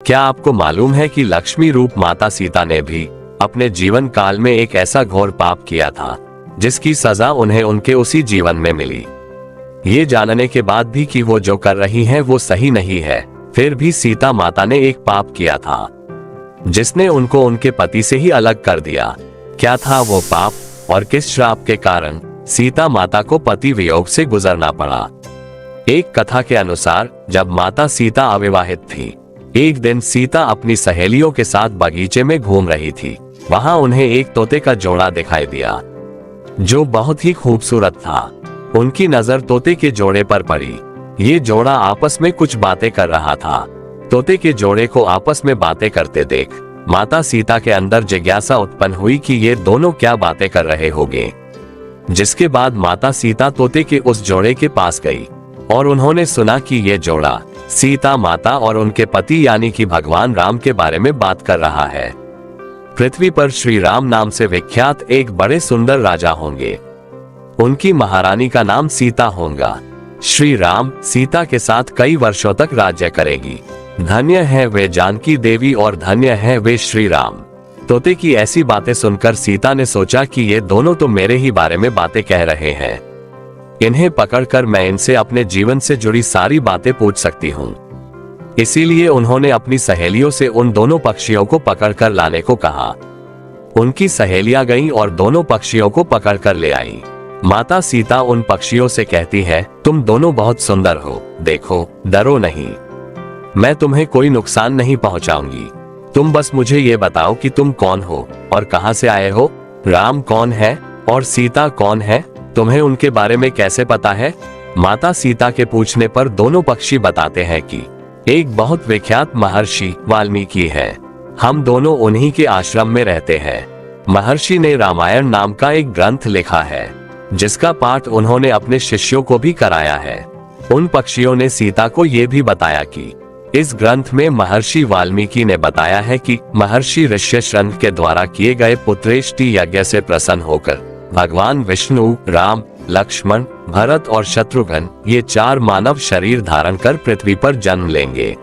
क्या आपको मालूम है कि लक्ष्मी रूप माता सीता ने भी अपने जीवन काल में एक ऐसा घोर पाप किया था जिसकी सजा उन्हें उनके उसी जीवन में मिली। ये जानने के बाद भी कि वो जो कर रही हैं वो सही नहीं है, फिर भी सीता माता ने एक पाप किया था जिसने उनको उनके पति से ही अलग कर दिया। क्या था वो पाप और किस श्राप के कारण सीता माता को पति वियोग से गुजरना पड़ा? एक कथा के अनुसार जब माता सीता अविवाहित थी, एक दिन सीता अपनी सहेलियों के साथ बगीचे में घूम रही थी। वहां उन्हें एक तोते का जोड़ा दिखाई दिया जो बहुत ही खूबसूरत था। उनकी नजर तोते के जोड़े पर पड़ी। ये जोड़ा आपस में कुछ बातें कर रहा था। तोते के जोड़े को आपस में बातें करते देख माता सीता के अंदर जिज्ञासा उत्पन्न हुई कि ये दोनों क्या बातें कर रहे होंगे। जिसके बाद माता सीता तोते के उस जोड़े के पास गई और उन्होंने सुना कि ये जोड़ा सीता माता और उनके पति यानी कि भगवान राम के बारे में बात कर रहा है। पृथ्वी पर श्री राम नाम से विख्यात एक बड़े सुंदर राजा होंगे। उनकी महारानी का नाम सीता होगा। श्री राम सीता के साथ कई वर्षों तक राज्य करेगी। धन्य है वे जानकी देवी और धन्य है वे श्री राम। तोते की ऐसी बातें सुनकर सीता ने सोचा कि ये दोनों तो मेरे ही बारे में बातें कह रहे हैं। इन्हें पकड़कर मैं इनसे अपने जीवन से जुड़ी सारी बातें पूछ सकती हूँ। इसीलिए उन्होंने अपनी सहेलियों से उन दोनों पक्षियों को पकड़कर लाने को कहा। उनकी सहेलियां गईं और दोनों पक्षियों को पकड़कर ले आई। माता सीता उन पक्षियों से कहती है, तुम दोनों बहुत सुंदर हो, देखो, डरो नहीं, मैं तुम्हें कोई नुकसान नहीं पहुंचाऊंगी। तुम बस मुझे ये बताओ कि तुम कौन हो और कहां से आए हो। राम कौन है और सीता कौन है, तुम्हें उनके बारे में कैसे पता है? माता सीता के पूछने पर दोनों पक्षी बताते हैं कि एक बहुत विख्यात महर्षि वाल्मीकि है। हम दोनों उन्हीं के आश्रम में रहते हैं। महर्षि ने रामायण नाम का एक ग्रंथ लिखा है जिसका पाठ उन्होंने अपने शिष्यों को भी कराया है। उन पक्षियों ने सीता को ये भी बताया कि इस ग्रंथ में महर्षि वाल्मीकि ने बताया है कि महर्षि ऋष्यशृंग के द्वारा किए गए पुत्रेष्टि यज्ञ से प्रसन्न होकर भगवान विष्णु, राम, लक्ष्मण, भरत और शत्रुघ्न ये 4 मानव शरीर धारण कर पृथ्वी पर जन्म लेंगे।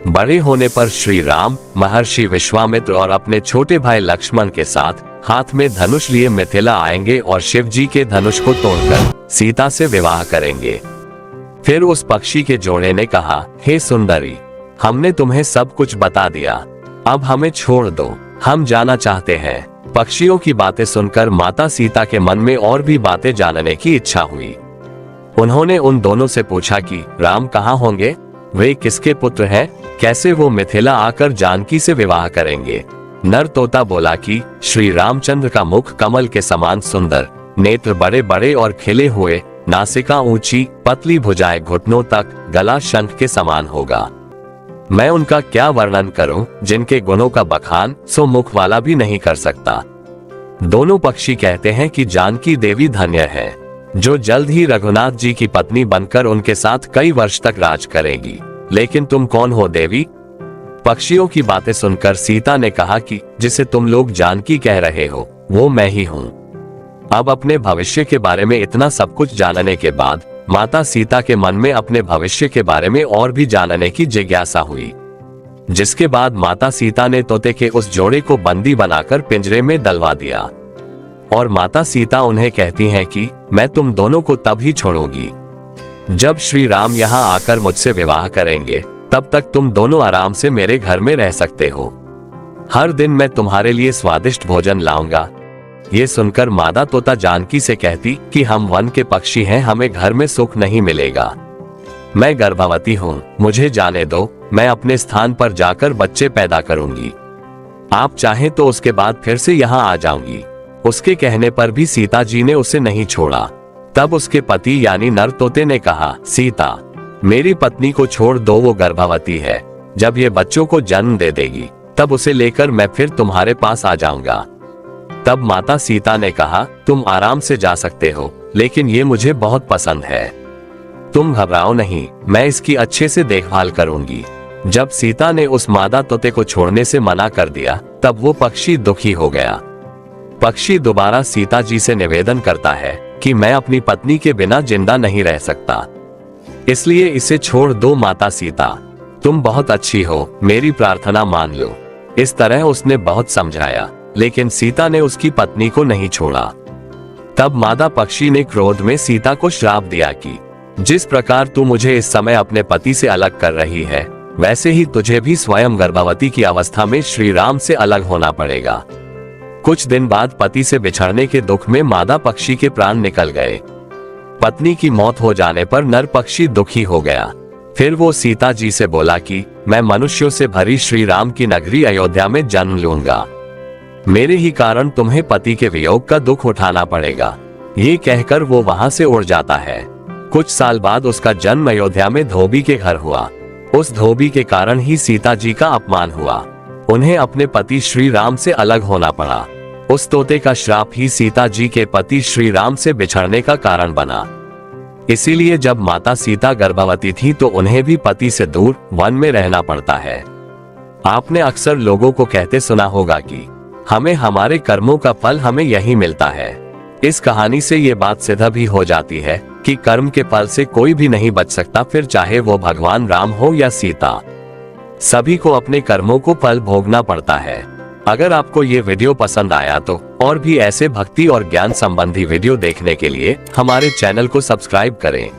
बड़े होने पर श्री राम महर्षि विश्वामित्र और अपने छोटे भाई लक्ष्मण के साथ हाथ में धनुष लिए मिथिला आएंगे और शिव जी के धनुष को तोड़कर सीता से विवाह करेंगे। फिर उस पक्षी के जोड़े ने कहा, हे सुंदरी, हमने तुम्हें सब कुछ बता दिया, अब हमें छोड़ दो, हम जाना चाहते हैं। पक्षियों की बातें सुनकर माता सीता के मन में और भी बातें जानने की इच्छा हुई। उन्होंने उन दोनों से पूछा कि राम कहाँ होंगे, वे किसके पुत्र हैं, कैसे वो मिथिला आकर जानकी से विवाह करेंगे। नर तोता बोला कि श्री रामचंद्र का मुख कमल के समान सुंदर, नेत्र बड़े बड़े और खिले हुए, नासिका ऊंची, पतली भुजाएं घुटनों तक, गला शंख के समान होगा। मैं उनका क्या वर्णन करूं, जिनके गुणों का बखान सो मुख वाला भी नहीं कर सकता। दोनों पक्षी कहते हैं कि जानकी देवी धन्य है जो जल्द ही रघुनाथ जी की पत्नी बनकर उनके साथ कई वर्ष तक राज करेगी। लेकिन तुम कौन हो देवी? पक्षियों की बातें सुनकर सीता ने कहा कि जिसे तुम लोग जानकी कह रहे हो वो मैं ही हूँ। अब अपने भविष्य के बारे में इतना सब कुछ जानने के बाद माता सीता के मन में अपने भविष्य के बारे में और भी जानने की जिज्ञासा हुई। जिसके बाद माता सीता ने तोते के उस जोड़े को बंदी बनाकर पिंजरे में डलवा दिया और माता सीता उन्हें कहती हैं कि मैं तुम दोनों को तब ही छोड़ूंगी जब श्री राम यहाँ आकर मुझसे विवाह करेंगे। तब तक तुम दोनों आराम से मेरे घर में रह सकते हो। हर दिन मैं तुम्हारे लिए स्वादिष्ट भोजन लाऊंगा। ये सुनकर मादा तोता जानकी से कहती कि हम वन के पक्षी हैं, हमें घर में सुख नहीं मिलेगा। मैं गर्भवती हूँ, मुझे जाने दो, मैं अपने स्थान पर जाकर बच्चे पैदा करूंगी। आप चाहें तो उसके बाद फिर से यहाँ आ जाऊंगी। उसके कहने पर भी सीता जी ने उसे नहीं छोड़ा। तब उसके पति यानी नर तोते ने कहा, सीता, मेरी पत्नी को छोड़ दो, वो गर्भवती है। जब ये बच्चों को जन्म दे देगी तब उसे लेकर मैं फिर तुम्हारे पास आ जाऊंगा। तब माता सीता ने कहा, तुम आराम से जा सकते हो, लेकिन ये मुझे बहुत पसंद है। तुम घबराओ नहीं, मैं इसकी अच्छे से देखभाल करूंगी। जब सीता ने उस मादा तोते को छोड़ने से मना कर दिया तब वो पक्षी दुखी हो गया। पक्षी दोबारा सीता जी से निवेदन करता है कि मैं अपनी पत्नी के बिना जिंदा नहीं रह सकता, इसलिए इसे छोड़ दो माता सीता। तुम बहुत अच्छी हो, मेरी प्रार्थना मान लो। इस तरह उसने बहुत समझाया, लेकिन सीता ने उसकी पत्नी को नहीं छोड़ा। तब मादा पक्षी ने क्रोध में सीता को श्राप दिया कि जिस प्रकार तू मुझे इस समय अपने पति से अलग कर रही है, वैसे ही तुझे भी स्वयं गर्भवती की अवस्था में श्री राम से अलग होना पड़ेगा। कुछ दिन बाद पति से बिछड़ने के दुख में मादा पक्षी के प्राण निकल गए। पत्नी की मौत हो जाने पर नर पक्षी दुखी हो गया। फिर वो सीता जी से बोला कि मैं मनुष्यों से भरी श्री राम की नगरी अयोध्या में जन्म लूंगा। मेरे ही कारण तुम्हें पति के वियोग का दुख उठाना पड़ेगा। ये कहकर वो वहां से उड़ जाता है। कुछ साल बाद उसका जन्म अयोध्या में धोबी के घर हुआ। उस धोबी के कारण ही सीता जी का अपमान हुआ। उन्हें अपने पति श्री राम से अलग होना पड़ा। उस तोते का श्राप ही सीता जी के पति श्री राम से बिछड़ने का कारण बना। इसीलिए जब माता सीता गर्भवती थी तो उन्हें भी पति से दूर वन में रहना पड़ता है। आपने अक्सर लोगों को कहते सुना होगा कि हमें हमारे कर्मों का फल हमें यही मिलता है। इस कहानी से ये बात सिद्ध भी हो जाती है कि कर्म के फल से कोई भी नहीं बच सकता, फिर चाहे वो भगवान राम हो या सीता। सभी को अपने कर्मों को फल भोगना पड़ता है। अगर आपको ये वीडियो पसंद आया तो और भी ऐसे भक्ति और ज्ञान संबंधी वीडियो देखने के लिए हमारे चैनल को सब्सक्राइब करें।